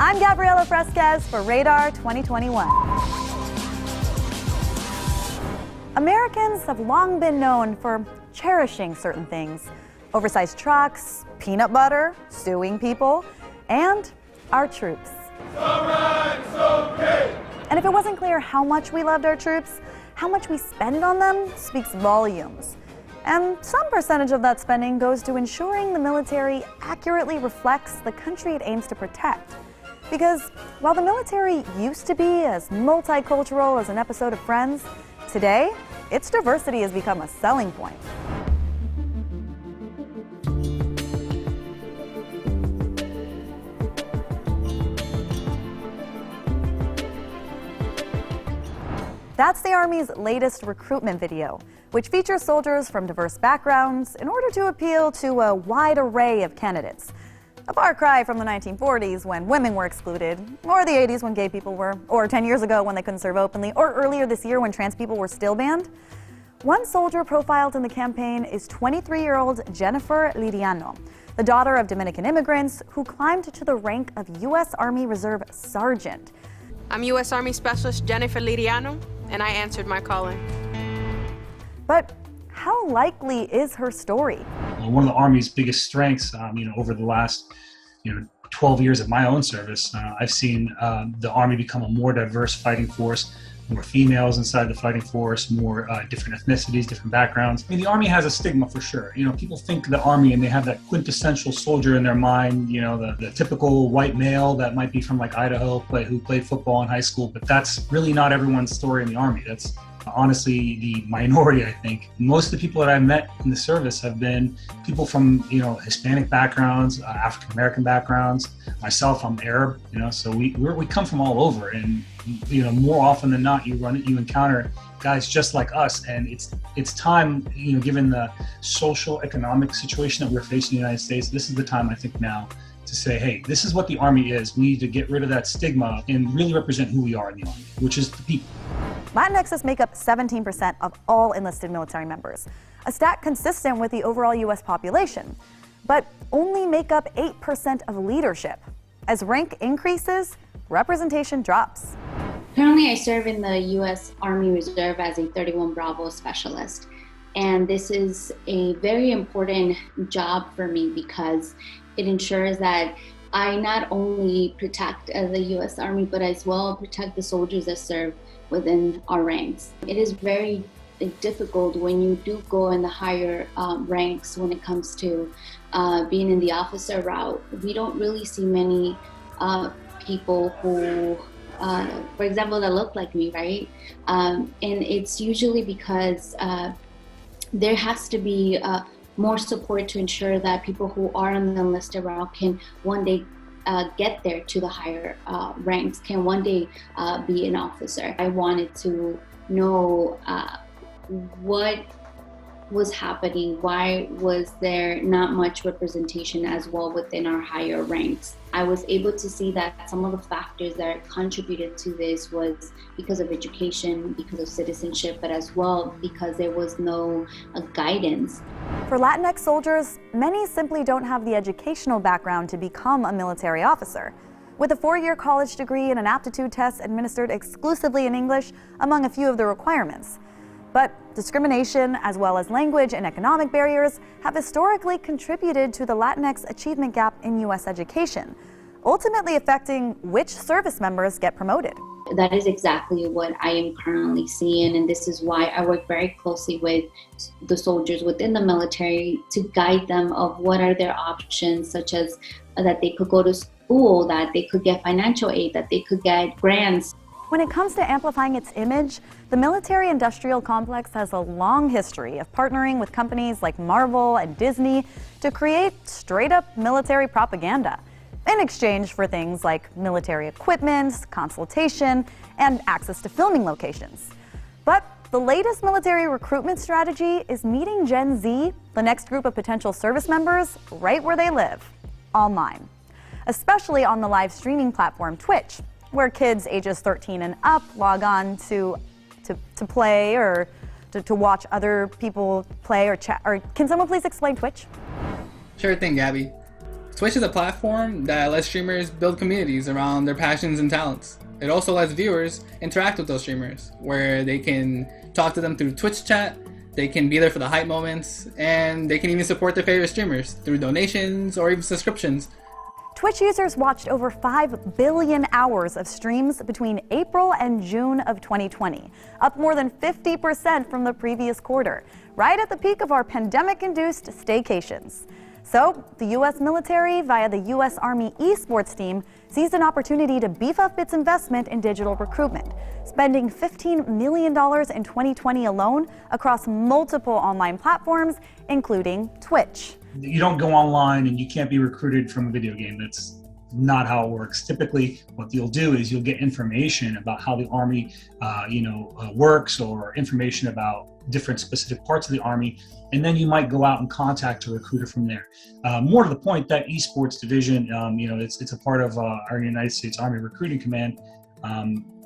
I'm Gabriela Fresquez for Radar 2021. Americans have long been known for cherishing certain things. Oversized trucks, peanut butter, suing people, and our troops. And if it wasn't clear how much we loved our troops, how much we spend on them speaks volumes. And some percentage of that spending goes to ensuring the military accurately reflects the country it aims to protect. Because while the military used to be as multicultural as an episode of Friends, today, its diversity has become a selling point. That's the Army's latest recruitment video, which features soldiers from diverse backgrounds in order to appeal to a wide array of candidates. A far cry from the 1940s when women were excluded, or the 80s when gay people were, or 10 years ago when they couldn't serve openly, or earlier this year when trans people were still banned. One soldier profiled in the campaign is 23-year-old Jennifer Liriano, the daughter of Dominican immigrants who climbed to the rank of U.S. Army Reserve Sergeant. I'm U.S. Army Specialist Jennifer Liriano, and I answered my calling. But how likely is her story? One of the Army's biggest strengths, over the last, 12 years of my own service, I've seen the Army become a more diverse fighting force, more females inside the fighting force, more different ethnicities, different backgrounds. The Army has a stigma for sure. People think the Army and they have that quintessential soldier in their mind, the typical white male that might be from like Idaho, who played football in high school, but that's really not everyone's story in the Army. That's honestly the minority, I think. Most of the people that I've met in the service have been people from, Hispanic backgrounds, African American backgrounds. Myself, I'm Arab, so we come from all over, and more often than not, you encounter guys just like us, and it's time, given the social economic situation that we're facing in the United States, this is the time I think now to say, hey, this is what the Army is. We need to get rid of that stigma and really represent who we are in the Army, which is the people. Latinxes make up 17% of all enlisted military members, a stat consistent with the overall U.S. population, but only make up 8% of leadership. As rank increases, representation drops. Currently, I serve in the U.S. Army Reserve as a 31 Bravo specialist. And this is a very important job for me because it ensures that I not only protect the U.S. Army, but as well protect the soldiers that serve within our ranks. It is very difficult when you do go in the higher ranks when it comes to being in the officer route. We don't really see many people who, for example, that look like me, right? And it's usually because there has to be more support to ensure that people who are on the enlisted route can one day get there to the higher ranks, can one day be an officer. I wanted to know what was happening, why was there not much representation as well within our higher ranks. I was able to see that some of the factors that contributed to this was because of education, because of citizenship, but as well because there was no guidance. For Latinx soldiers, many simply don't have the educational background to become a military officer. With a 4-year college degree and an aptitude test administered exclusively in English among a few of the requirements. But discrimination, as well as language and economic barriers, have historically contributed to the Latinx achievement gap in U.S. education, ultimately affecting which service members get promoted. That is exactly what I am currently seeing, and this is why I work very closely with the soldiers within the military to guide them of what are their options, such as that they could go to school, that they could get financial aid, that they could get grants. When it comes to amplifying its image, the military-industrial complex has a long history of partnering with companies like Marvel and Disney to create straight-up military propaganda in exchange for things like military equipment, consultation, and access to filming locations. But the latest military recruitment strategy is meeting Gen Z, the next group of potential service members, right where they live, online, especially on the live streaming platform Twitch, where kids ages 13 and up log on to play or to watch other people play or chat. Or can someone please explain Twitch? Sure thing, Gabby. Twitch is a platform that lets streamers build communities around their passions and talents. It also lets viewers interact with those streamers, where they can talk to them through Twitch chat, they can be there for the hype moments, and they can even support their favorite streamers through donations or even subscriptions. Twitch users watched over 5 billion hours of streams between April and June of 2020, up more than 50% from the previous quarter, right at the peak of our pandemic-induced staycations. So, the U.S. military, via the U.S. Army esports team, seized an opportunity to beef up its investment in digital recruitment, spending $15 million in 2020 alone across multiple online platforms, including Twitch. You don't go online and you can't be recruited from a video game. That's not how it works. Typically, what you'll do is you'll get information about how the Army, works, or information about different specific parts of the Army, and then you might go out and contact a recruiter from there. More to the point, that esports division, it's a part of our United States Army Recruiting Command.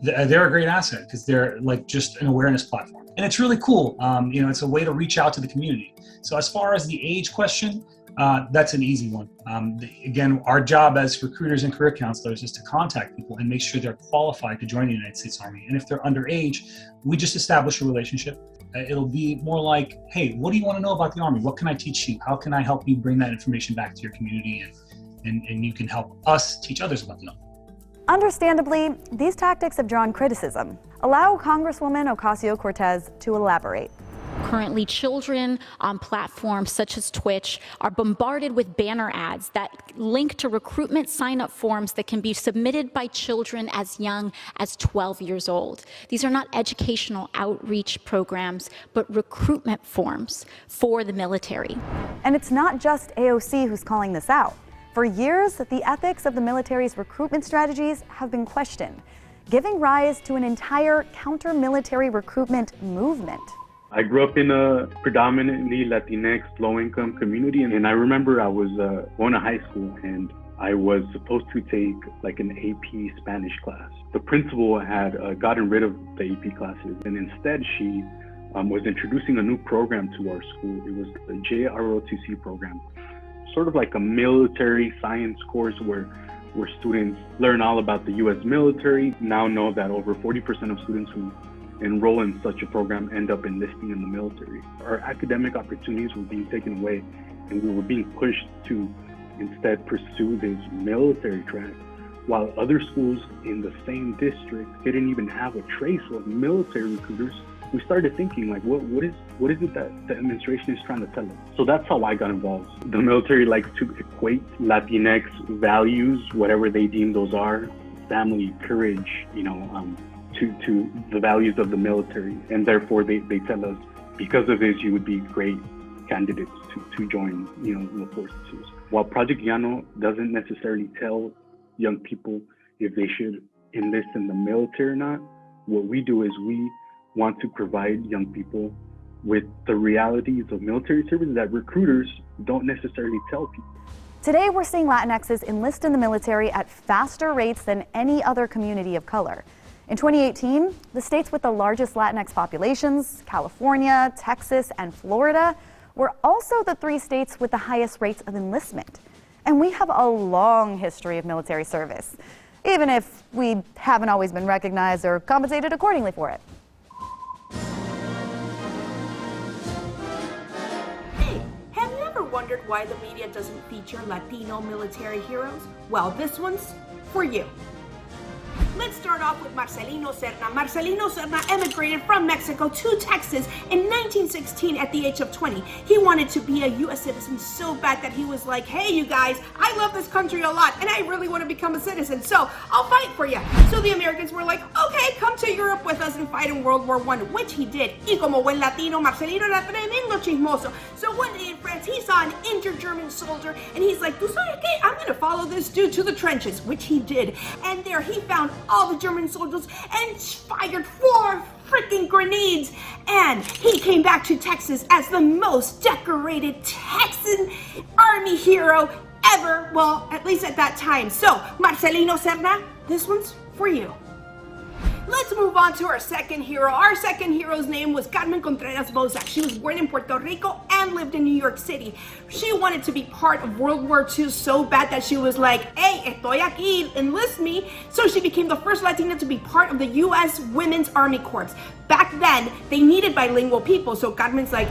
They're a great asset because they're like just an awareness platform, and it's really cool. It's a way to reach out to the community. So as far as the age question, that's an easy one. Again, our job as recruiters and career counselors is to contact people and make sure they're qualified to join the United States Army. And if they're underage, we just establish a relationship. It'll be more like, hey, what do you want to know about the Army? What can I teach you? How can I help you bring that information back to your community? And you can help us teach others about the Army. Understandably, these tactics have drawn criticism. Allow Congresswoman Ocasio-Cortez to elaborate. Currently, children on platforms such as Twitch are bombarded with banner ads that link to recruitment sign-up forms that can be submitted by children as young as 12 years old. These are not educational outreach programs, but recruitment forms for the military. And it's not just AOC who's calling this out. For years, the ethics of the military's recruitment strategies have been questioned, giving rise to an entire counter-military recruitment movement. I grew up in a predominantly Latinx low-income community, and I remember I was going to high school and I was supposed to take like an AP Spanish class. The principal had gotten rid of the AP classes, and instead she was introducing a new program to our school. It was the JROTC program, sort of like a military science course where students learn all about the U.S. military. Now know that over 40% of students who enroll in such a program end up enlisting in the military. Our academic opportunities were being taken away, and we were being pushed to instead pursue this military track, while other schools in the same district didn't even have a trace of military recruiters. We started thinking, like, what is it that the administration is trying to tell us? So that's how I got involved. The military likes to equate Latinx values, whatever they deem those are, family, courage, to the values of the military. And therefore they tell us, because of this, you would be great candidates to join, the forces. While Project Llano doesn't necessarily tell young people if they should enlist in the military or not, what we do is we want to provide young people with the realities of military service that recruiters don't necessarily tell people. Today, we're seeing Latinxes enlist in the military at faster rates than any other community of color. In 2018, the states with the largest Latinx populations, California, Texas, and Florida, were also the 3 states with the highest rates of enlistment. And we have a long history of military service, even if we haven't always been recognized or compensated accordingly for it. Hey, have you ever wondered why the media doesn't feature Latino military heroes? Well, this one's for you. Let's start off with Marcelino Serna. Marcelino Serna emigrated from Mexico to Texas in 1916 at the age of 20. He wanted to be a U.S. citizen so bad that he was like, hey, you guys, I love this country a lot and I really want to become a citizen, so I'll fight for you. So the Americans were like, okay, come to Europe with us and fight in World War I, which he did. Y como buen Latino, Marcelino era tremendo chismoso. So one day in France, he saw an injured German soldier and he's like, ¿Tú sabes qué? I'm going to follow this dude to the trenches, which he did. And there he found all the German soldiers and fired 4 freaking grenades, and he came back to Texas as the most decorated Texan Army hero ever, well, at least at that time. So, Marcelino Serna, this one's for you. Let's move on to our second hero. Our second hero's name was Carmen Contreras Bozak. She was born in Puerto Rico and lived in New York City. She wanted to be part of World War II so bad that she was like, hey, estoy aquí, enlist me. So she became the first Latina to be part of the U.S. Women's Army Corps. Back then, they needed bilingual people, so Carmen's like,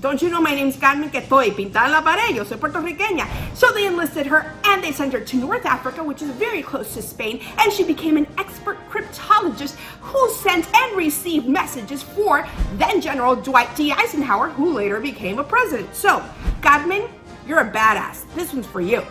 don't you know my name's Carmen que estoy pintada en la pared? Yo soy puertorriqueña. So they enlisted her and they sent her to North Africa, which is very close to Spain, and she became an expert cryptologist who sent and received messages for then General Dwight D. Eisenhower, who later became a president. So, Carmen, you're a badass. This one's for you.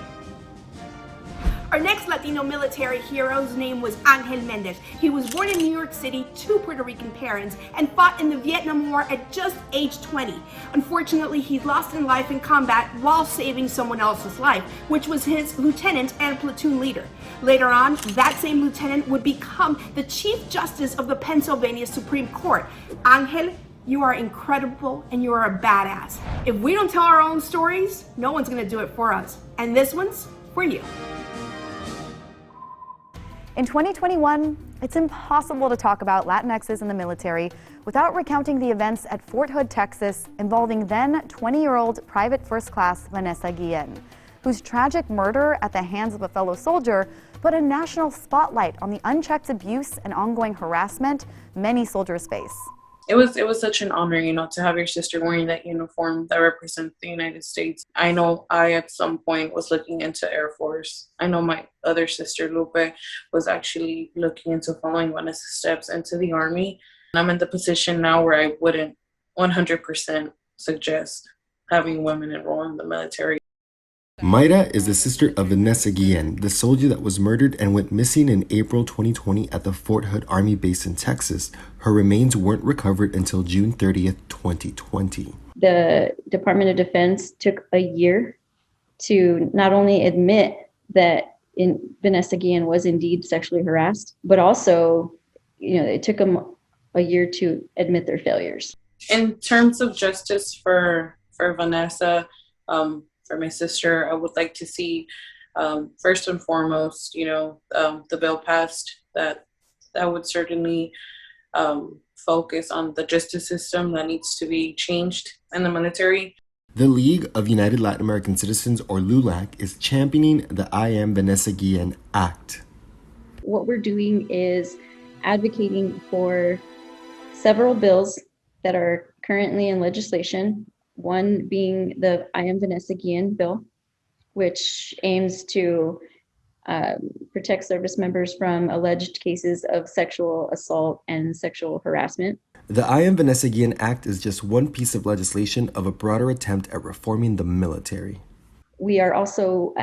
Our next Latino military hero's name was Angel Mendez. He was born in New York City to Puerto Rican parents and fought in the Vietnam War at just age 20. Unfortunately, he lost in life in combat while saving someone else's life, which was his lieutenant and platoon leader. Later on, that same lieutenant would become the Chief Justice of the Pennsylvania Supreme Court. Angel, you are incredible and you are a badass. If we don't tell our own stories, no one's gonna do it for us. And this one's for you. In 2021, it's impossible to talk about Latinxes in the military without recounting the events at Fort Hood, Texas, involving then 20-year-old Private First Class Vanessa Guillen, whose tragic murder at the hands of a fellow soldier put a national spotlight on the unchecked abuse and ongoing harassment many soldiers face. It was such an honor, to have your sister wearing that uniform that represents the United States. I know I, at some point, was looking into Air Force. I know my other sister, Lupe, was actually looking into following Vanessa's steps into the Army. And I'm in the position now where I wouldn't 100% suggest having women enroll in the military. Mayra is the sister of Vanessa Guillen, the soldier that was murdered and went missing in April 2020 at the Fort Hood Army base in Texas. Her remains weren't recovered until June 30th, 2020. The Department of Defense took a year to not only admit that Vanessa Guillen was indeed sexually harassed, but also, it took them a year to admit their failures. In terms of justice for Vanessa, for my sister, I would like to see, first and foremost, the bill passed that would certainly focus on the justice system that needs to be changed in the military. The League of United Latin American Citizens, or LULAC, is championing the I Am Vanessa Guillen Act. What we're doing is advocating for several bills that are currently in legislation. One being the I Am Vanessa Guillen bill, which aims to protect service members from alleged cases of sexual assault and sexual harassment. The I Am Vanessa Guillen Act is just one piece of legislation of a broader attempt at reforming the military. We are also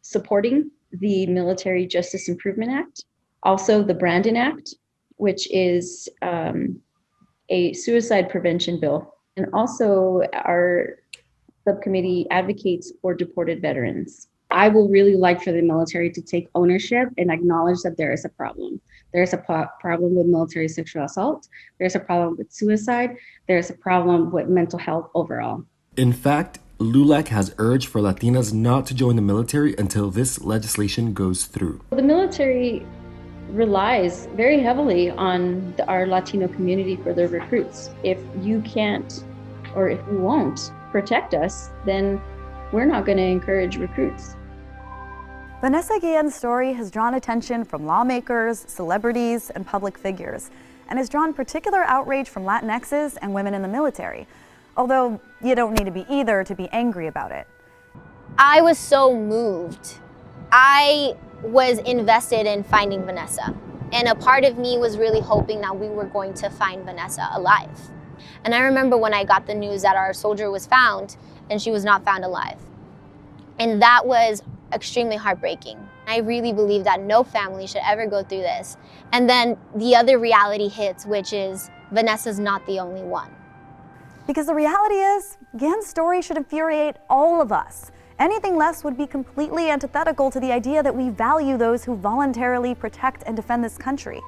supporting the Military Justice Improvement Act, also the Brandon Act, which is a suicide prevention bill. And also our subcommittee advocates for deported veterans. I would really like for the military to take ownership and acknowledge that there is a problem. There's a problem with military sexual assault. There's a problem with suicide. There's a problem with mental health overall. In fact, LULAC has urged for Latinas not to join the military until this legislation goes through. The military relies very heavily on our Latino community for their recruits. If you can't, or if you won't protect us, then we're not going to encourage recruits. Vanessa Guillen's story has drawn attention from lawmakers, celebrities, and public figures, and has drawn particular outrage from Latinxes and women in the military. Although you don't need to be either to be angry about it. I was so moved. I was invested in finding Vanessa, and a part of me was really hoping that we were going to find Vanessa alive. And I remember when I got the news that our soldier was found and she was not found alive. And that was extremely heartbreaking. I really believe that no family should ever go through this. And then the other reality hits, which is Vanessa's not the only one. Because the reality is, Guillen's story should infuriate all of us. Anything less would be completely antithetical to the idea that we value those who voluntarily protect and defend this country.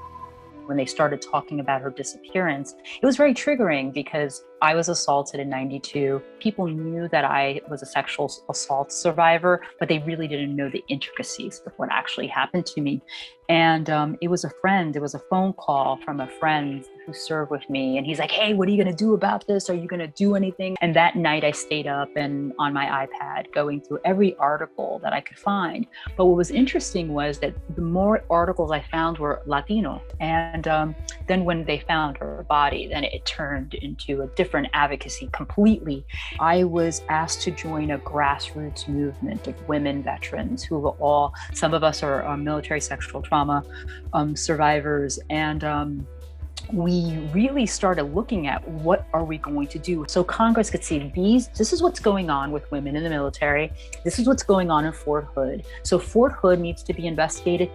When they started talking about her disappearance, it was very triggering because I was assaulted in '92. People knew that I was a sexual assault survivor, but they really didn't know the intricacies of what actually happened to me. And it was a friend, it was a phone call from a friend who served with me. And he's like, hey, what are you gonna do about this? Are you gonna do anything? And that night I stayed up and on my iPad going through every article that I could find. But what was interesting was that the more articles I found were Latino. And then when they found her body, then it turned into a different advocacy completely. I was asked to join a grassroots movement of women veterans who were all, some of us are military sexual trauma survivors, and we really started looking at what are we going to do. So Congress could see this is what's going on with women in the military. This is what's going on in Fort Hood. So Fort Hood needs to be investigated.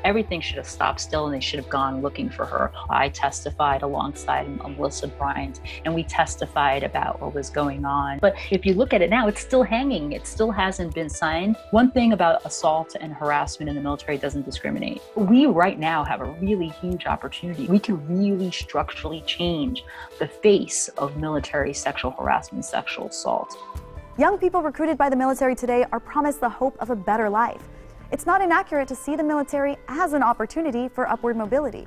Everything should have stopped still and they should have gone looking for her. I testified alongside Melissa Bryant and we testified about what was going on. But if you look at it now, it's still hanging. It still hasn't been signed. One thing about assault and harassment in the military doesn't discriminate. We right now have a really huge opportunity. We can really structurally change the face of military sexual harassment, sexual assault. Young people recruited by the military today are promised the hope of a better life. It's not inaccurate to see the military as an opportunity for upward mobility.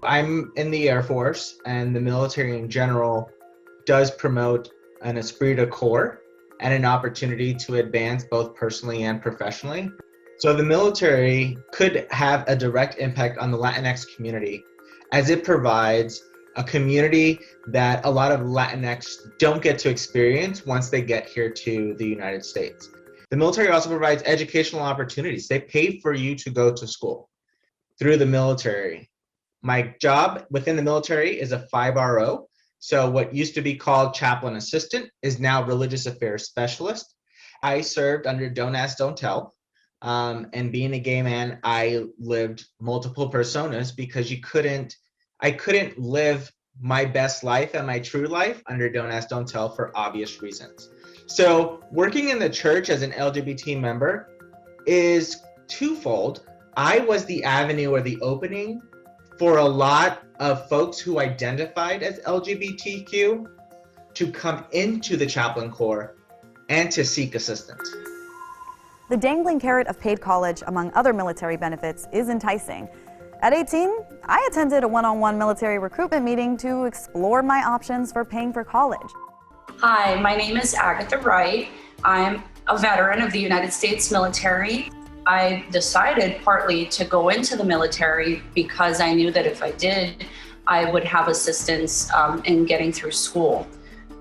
I'm in the Air Force, and the military in general does promote an esprit de corps and an opportunity to advance both personally and professionally. So the military could have a direct impact on the Latinx community, as it provides a community that a lot of Latinx don't get to experience once they get here to the United States. The military also provides educational opportunities. They pay for you to go to school through the military. My job within the military is a 5RO. So what used to be called chaplain assistant is now religious affairs specialist. I served under Don't Ask, Don't Tell. And being a gay man, I lived multiple personas because I couldn't live my best life and my true life under Don't Ask, Don't Tell for obvious reasons. So working in the church as an LGBT member is twofold. I was the avenue or the opening for a lot of folks who identified as LGBTQ to come into the chaplain corps and to seek assistance. The dangling carrot of paid college, among other military benefits, is enticing. At 18, I attended a one-on-one military recruitment meeting to explore my options for paying for college. Hi, my name is Agatha Wright. I'm a veteran of the United States military. I decided partly to go into the military because I knew that if I did, I would have assistance in getting through school.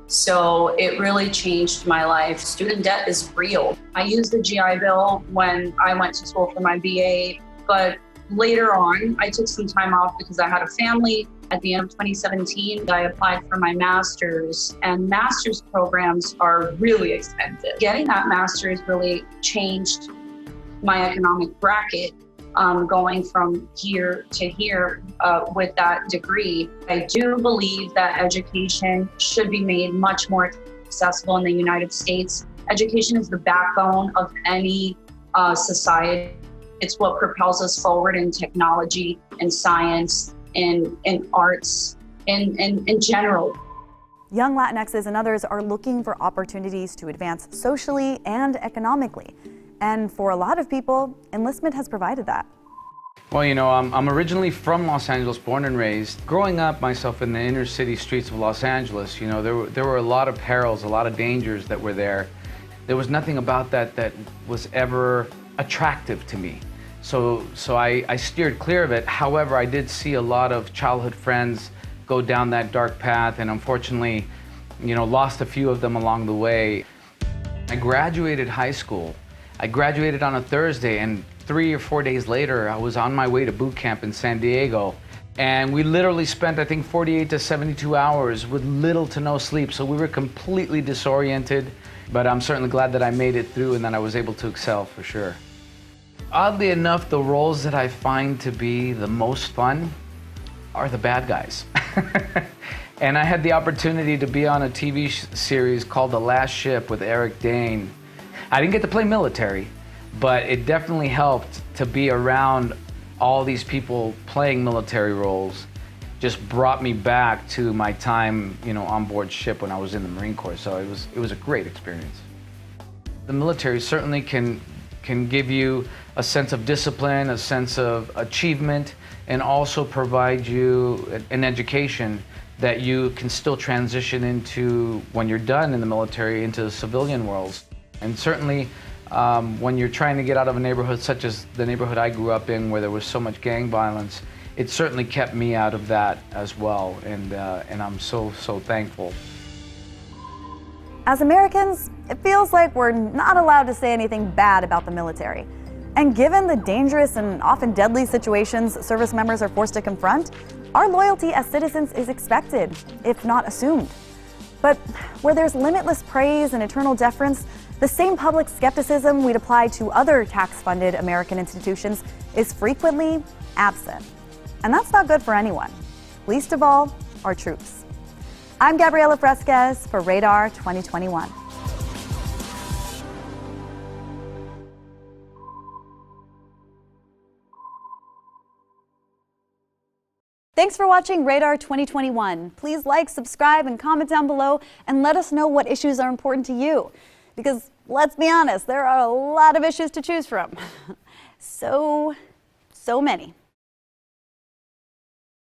So it really changed my life. Student debt is real. I used the GI Bill when I went to school for my BA, but later on, I took some time off because I had a family. At the end of 2017, I applied for my master's, and master's programs are really expensive. Getting that master's really changed my economic bracket, going from here to here with that degree. I do believe that education should be made much more accessible in the United States. Education is the backbone of any society. It's what propels us forward in technology and science and arts in general. Young Latinxes and others are looking for opportunities to advance socially and economically. And for a lot of people, enlistment has provided that. Well, you know, I'm originally from Los Angeles, born and raised. Growing up myself in the inner city streets of Los Angeles, you know, there were a lot of perils, a lot of dangers that were there. There was nothing about that was ever attractive to me. So I steered clear of it. However, I did see a lot of childhood friends go down that dark path, and unfortunately, you know, lost a few of them along the way. I graduated high school. I graduated on a Thursday, and 3 or 4 days later, I was on my way to boot camp in San Diego. And we literally spent, I think, 48 to 72 hours with little to no sleep. So we were completely disoriented, but I'm certainly glad that I made it through and that I was able to excel for sure. Oddly enough, the roles that I find to be the most fun are the bad guys. And I had the opportunity to be on a TV series called The Last Ship with Eric Dane. I didn't get to play military, but it definitely helped to be around all these people playing military roles, just brought me back to my time, you know, on board ship when I was in the Marine Corps. So it was a great experience. The military certainly can give you a sense of discipline, a sense of achievement, and also provide you an education that you can still transition into when you're done in the military into the civilian worlds. And certainly when you're trying to get out of a neighborhood such as the neighborhood I grew up in, where there was so much gang violence, it certainly kept me out of that as well, and I'm so thankful. As Americans, it feels like we're not allowed to say anything bad about the military. And given the dangerous and often deadly situations service members are forced to confront, our loyalty as citizens is expected, if not assumed. But where there's limitless praise and eternal deference, the same public skepticism we'd apply to other tax-funded American institutions is frequently absent. And that's not good for anyone, least of all, our troops. I'm Gabriela Fresquez for Radar 2021. Thanks for watching Radar 2021. Please like, subscribe, and comment down below and let us know what issues are important to you. Because let's be honest, there are a lot of issues to choose from. So many.